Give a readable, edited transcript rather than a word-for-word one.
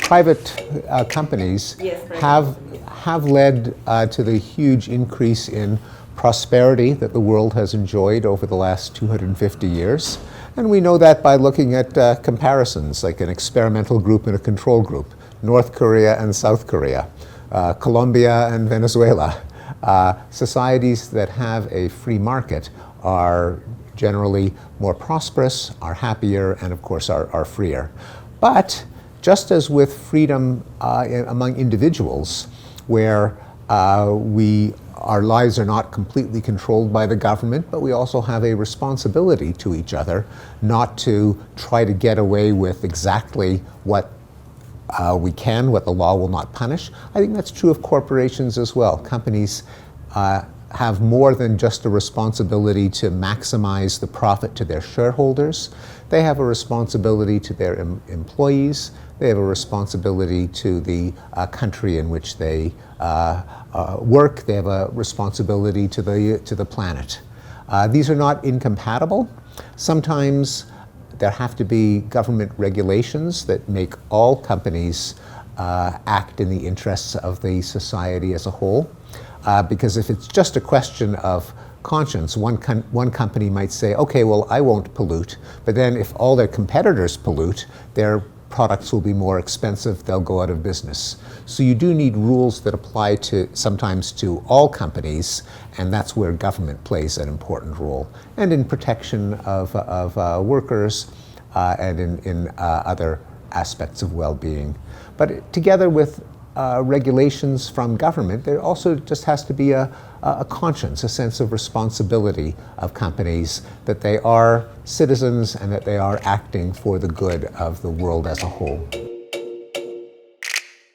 private companies have led to the huge increase in prosperity that the world has enjoyed over the last 250 years. And we know that by looking at comparisons, like an experimental group and a control group, North Korea and South Korea, Colombia and Venezuela. Societies that have a free market are generally more prosperous, are happier, and of course are freer. But just as with freedom among individuals, where our lives are not completely controlled by the government, but we also have a responsibility to each other not to try to get away with exactly what we can, what the law will not punish. I think that's true of corporations as well. Companies have more than just a responsibility to maximize the profit to their shareholders. They have a responsibility to their employees. They have a responsibility to the country in which they work. They have a responsibility to the planet. These are not incompatible. Sometimes there have to be government regulations that make all companies act in the interests of the society as a whole. Because if it's just a question of conscience, one company might say, okay, well, I won't pollute, but then if all their competitors pollute, their products will be more expensive, they'll go out of business. So you do need rules that apply sometimes to all companies, and that's where government plays an important role, and in protection of workers and in other aspects of well-being. But together with regulations from government, there also just has to be a conscience, a sense of responsibility of companies, that they are citizens and that they are acting for the good of the world as a whole.